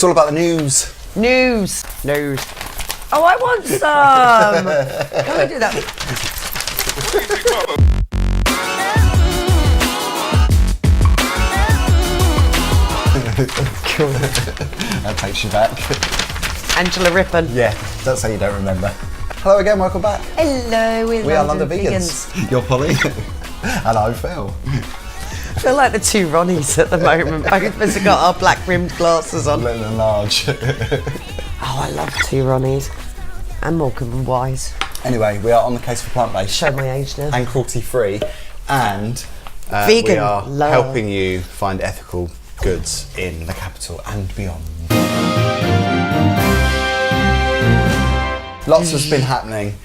It's all about the news. News. Oh, I want some. Can I do that? Cool. That takes you back. Angela Rippon. Yeah, that's how you don't remember. Hello again, welcome back. Hello, We are London Vegans. You're Polly. And I'm Phil. I feel like the two Ronnies at the moment. Both of us have got our black rimmed glasses on. Little and large. Oh, I love two Ronnies. And Morecambe Wise. Anyway, we are on the case for plant-based. Show my age now. And cruelty-free. And vegan we are love. helping you find ethical goods in the capital and beyond. Lots has been happening.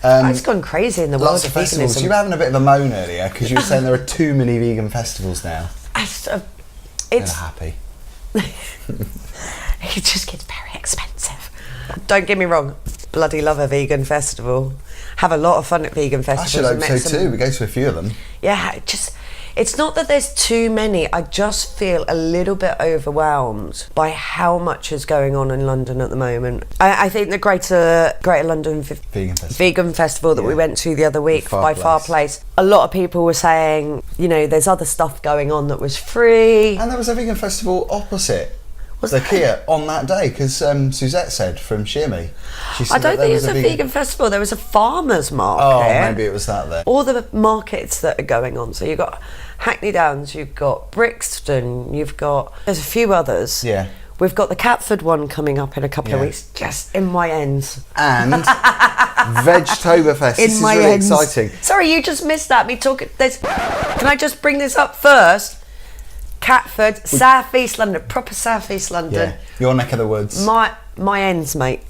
It's gone crazy in the world Lots of of festivals. veganism. You were having a bit of a moan earlier because you were saying there are too many vegan festivals now. It's happy. It just gets very expensive. Don't get me wrong, bloody love a vegan festival. Have a lot of fun at vegan I festivals. should hope so too. We go to a few of them. Yeah, it's not that there's too many. I just feel a little bit overwhelmed by how much is going on in London at the moment. I think the Greater London Vegan Festival that we went to the other week by Far Place, a lot of people were saying, you know, there's other stuff going on that was free. And there was a vegan festival opposite the Kia on that day because Suzette said from Shirmy. I don't think it was a vegan festival. There was a farmers market. Oh, maybe it was that then. All the markets that are going on. So you've got Hackney Downs, you've got Brixton, there's a few others. Yeah. We've got the Catford one coming up in a couple of weeks, just in my ends. And Vegtoberfest. This is really exciting. Sorry, you just missed that. Can I just bring this up first? Catford, South East London, proper South East London. Yeah, your neck of the woods. My ends, mate.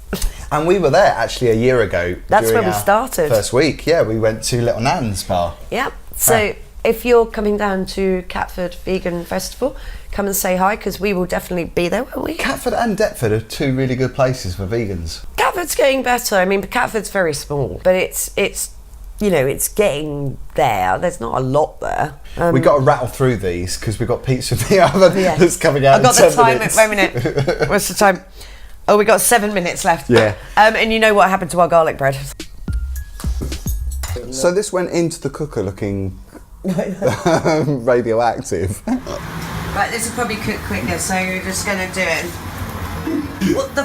And we were there actually a year ago. That's where we started. First week, yeah, we went to Little Nan's bar. Yeah. So if you're coming down to Catford Vegan Festival, come and say hi because we will definitely be there, won't we? Catford and Deptford are two really good places for vegans. Catford's getting better. I mean, Catford's very small, but it's you know, it's getting there. There's not a lot there. We got to rattle through these because we've got pizza in the oven that's coming out. I've got the time. Minutes. Wait a minute. What's the time? Oh, we got 7 minutes left. Yeah. And you know what happened to our garlic bread? So this went into the cooker looking radioactive. Right, this will probably cook quicker, so you're just going to do it. What the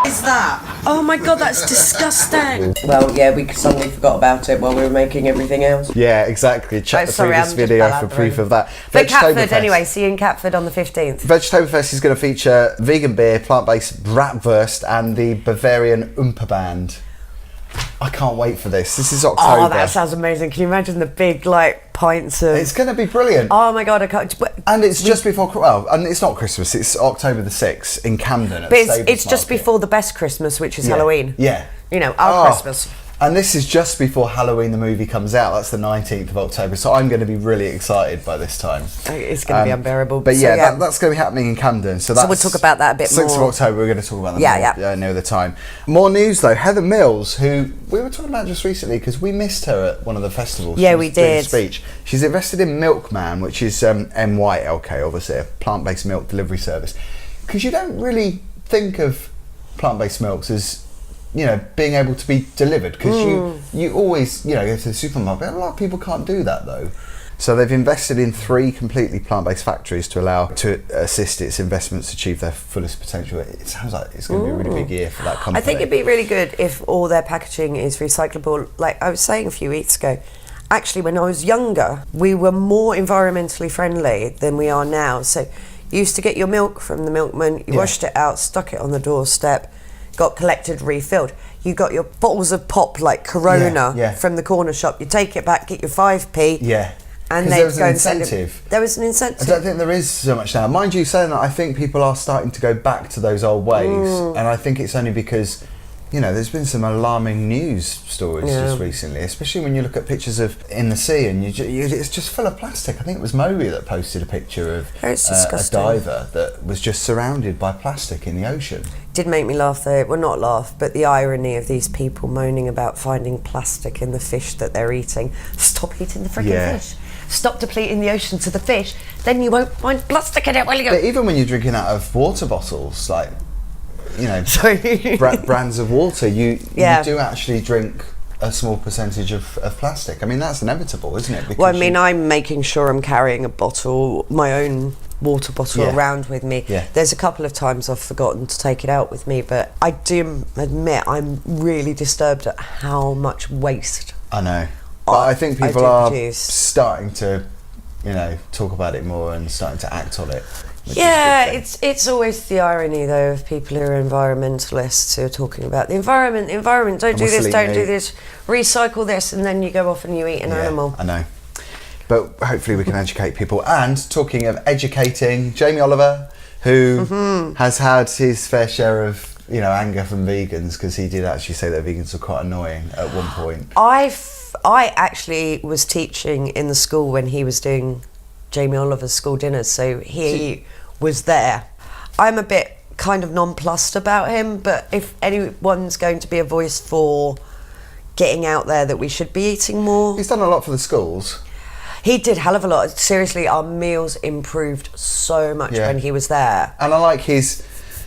is that? Oh my god, that's disgusting. Well, yeah, we suddenly forgot about it while we were making everything else. Yeah, exactly. Check the previous video for proof of that. But Catford, anyway, see you in Catford on the 15th. Vegtoberfest is going to feature vegan beer, plant-based bratwurst and the Bavarian Oompa Band. I can't wait for this. This is October. Oh, that sounds amazing. Can you imagine the big, pints of... It's going to be brilliant. Oh my god, I can't... And it's just before... Well, and it's not Christmas. It's October the 6th in Camden at But Stables it's just Market. before the best Christmas, which is Halloween. Yeah. You know, our Christmas. And this is just before Halloween the movie comes out. That's the 19th of October. So I'm going to be really excited by this time. It's going to be unbearable. But yeah, that's going to be happening in Camden. So we'll talk about that a bit more. 6th of October, we're going to talk about that more near the time. More news though. Heather Mills, who we were talking about just recently because we missed her at one of the festivals. Yeah, we did. Speech. She's invested in Milkman, which is MYLK, obviously, a plant-based milk delivery service. Because you don't really think of plant-based milks as... you know, being able to be delivered because you always, you know, go to the supermarket. A lot of people can't do that though. So they've invested in 3 completely plant-based factories to assist its investments achieve their fullest potential. It sounds like it's going to be a really big year for that company. I think it'd be really good if all their packaging is recyclable. Like I was saying a few weeks ago, actually when I was younger, we were more environmentally friendly than we are now. So you used to get your milk from the milkman, you washed it out, stuck it on the doorstep, got collected, refilled. You got your bottles of pop like Corona from the corner shop. You take it back, get your 5p. Yeah. And there was an incentive. There was an incentive. I don't think there is so much now. Mind you saying that, I think people are starting to go back to those old ways. And I think it's only because, you know, there's been some alarming news stories just recently, especially when you look at pictures of in the sea and it's just full of plastic. I think it was Moby that posted a picture of a diver that was just surrounded by plastic in the ocean. Did make me laugh though. Well, not laugh, but the irony of these people moaning about finding plastic in the fish that they're eating. Stop eating the freaking fish. stop depleting the ocean to the fish, then you won't find plastic in it, will you? But even when you're drinking out of water bottles, like, you know, Sorry. brands of water, you Yeah. do actually drink a small percentage of plastic. I mean, that's inevitable, isn't it? Because Well, I mean, I'm making sure I'm carrying a bottle, my own water bottle Yeah. around with me. Yeah. There's a couple of times I've forgotten to take it out with me, but I do admit I'm really disturbed at how much waste. I know. But I think people do are produce. starting to, you know, talk about it more and starting to act on it. which is a Yeah, good thing. it's always the irony though of people who are environmentalists who are talking about the environment, don't do this, Mussolini. don't do this, recycle this, and then you go off and you eat an animal. I know. But hopefully we can educate people. And talking of educating, Jamie Oliver, who has had his fair share of, you know, anger from vegans, because he did actually say that vegans were quite annoying at one point. I actually was teaching in the school when he was doing Jamie Oliver's school dinners, so he was there. I'm a bit kind of nonplussed about him, but if anyone's going to be a voice for getting out there that we should be eating more. He's done a lot for the schools. He did hell of a lot. Seriously, our meals improved so much when he was there. And I like his,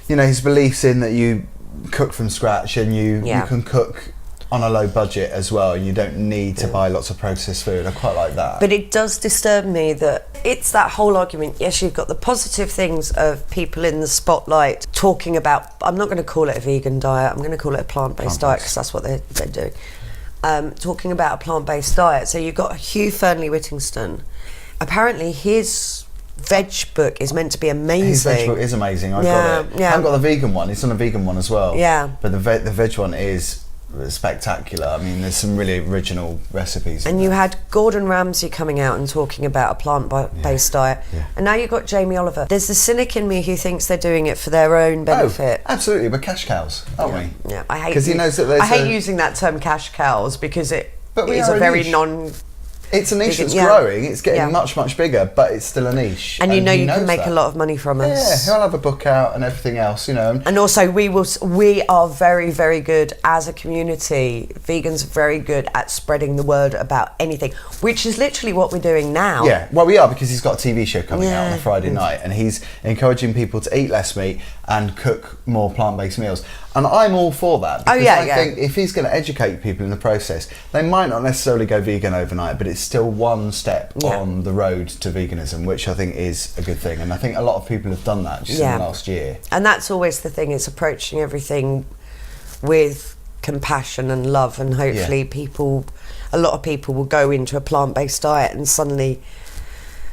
you know, his beliefs in that you cook from scratch and you can cook on a low budget as well. You don't need to buy lots of processed food. I quite like that. But it does disturb me that it's that whole argument. Yes, you've got the positive things of people in the spotlight talking about, I'm not going to call it a vegan diet, I'm going to call it a plant-based diet because that's what they're doing. Talking about a plant-based diet. So you've got Hugh Fernley-Whittington. Apparently his veg book is meant to be amazing. His veg book is amazing. I've got it. I haven't got the vegan one. It's on a vegan one as well. Yeah. But the veg one is spectacular. I mean, there's some really original recipes. And you had Gordon Ramsay coming out and talking about a plant-based diet. Yeah. And now you've got Jamie Oliver. There's the cynic in me who thinks they're doing it for their own benefit. Oh, absolutely. We're cash cows, aren't we? Yeah, I hate because he knows that there's I hate using that term cash cows because it But we is are a a very niche. It's a niche that's Yeah. growing. It's getting Yeah. much, much bigger, but it's still a niche. and you know he you can knows make that. a lot of money from us. Yeah, he'll have a book out and everything else, you know. And also we are very, very good as a community. Vegans are very good at spreading the word about anything, which is literally what we're doing now. Yeah, well, we are, because he's got a TV show coming out on a Yeah. Friday night, and he's encouraging people to eat less meat and cook more plant-based meals. And I'm all for that, because I think if he's going to educate people in the process, they might not necessarily go vegan overnight, but it's still one step on the road to veganism, which I think is a good thing. And I think a lot of people have done that just in the last year. And that's always the thing, it's approaching everything with compassion and love, and hopefully a lot of people will go into a plant-based diet and suddenly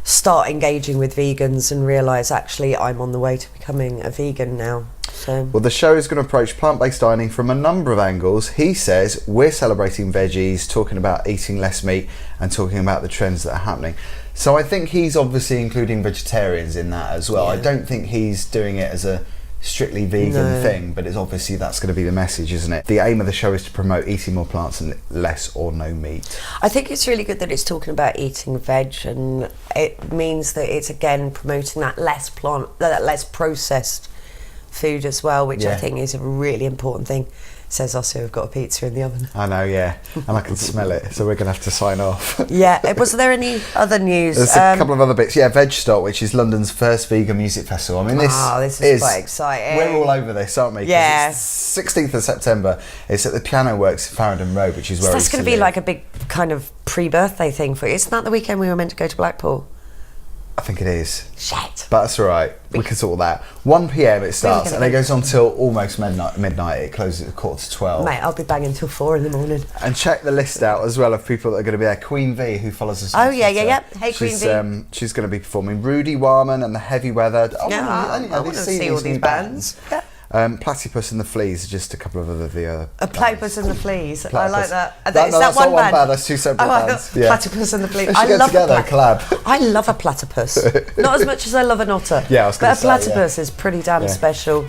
start engaging with vegans and realise, actually, I'm on the way to becoming a vegan now. So. Well, the show is going to approach plant-based dining from a number of angles. He says we're celebrating veggies, talking about eating less meat, and talking about the trends that are happening. So I think he's obviously including vegetarians in that as well. I don't think he's doing it as a strictly vegan thing, but it's obviously that's going to be the message, isn't it? The aim of the show is to promote eating more plants and less or no meat. I think it's really good that it's talking about eating veg, and it means that it's again promoting that less processed food as well, which I think is a really important thing. Says us who have got a pizza in the oven. I know, yeah, and I can smell it, so we're going to have to sign off. Yeah, was there any other news? There's a couple of other bits. Yeah, Veg Stock, which is London's first vegan music festival. I mean, this is quite exciting. We're all over this, aren't we? 'Cause Yeah. it's 16th of September. It's at the Piano Works in Farringdon Road, which is where that's going to be like a big kind of pre-birthday thing for you. Isn't that the weekend we were meant to go to Blackpool? I think it is. Shit. But that's all right. We can sort that. 1 p.m. it starts, and it goes on till almost midnight. It closes at 11:45. Mate, I'll be banging till 4 in the morning. And check the list out as well of people that are going to be there. Queen V, who follows us. Oh, yeah. Hey, Queen V. She's going to be performing. Rudy Warman and the Heavy Weather. I want to see all these bands. Yeah. Platypus and the Fleas are just a couple of other A Platypus and the Fleas. Platypus. I like that. No, Is that that's one not one band? band. That's two separate bands. Yeah. Platypus and the Fleas. They should get together, collab. I love a platypus. Not as much as I love an otter. Yeah, I was going to say. But a platypus is pretty damn special.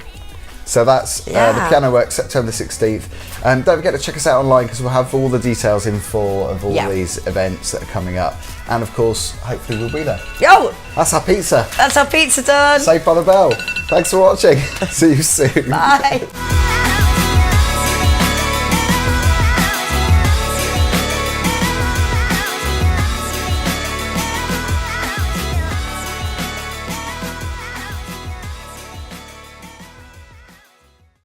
So that's the Piano Works, September 16th. And don't forget to check us out online, because we'll have all the details in full of all these events that are coming up. And of course, hopefully we'll be there. Yo! That's our pizza. That's our pizza done. Saved by the bell. Thanks for watching. See you soon. Bye.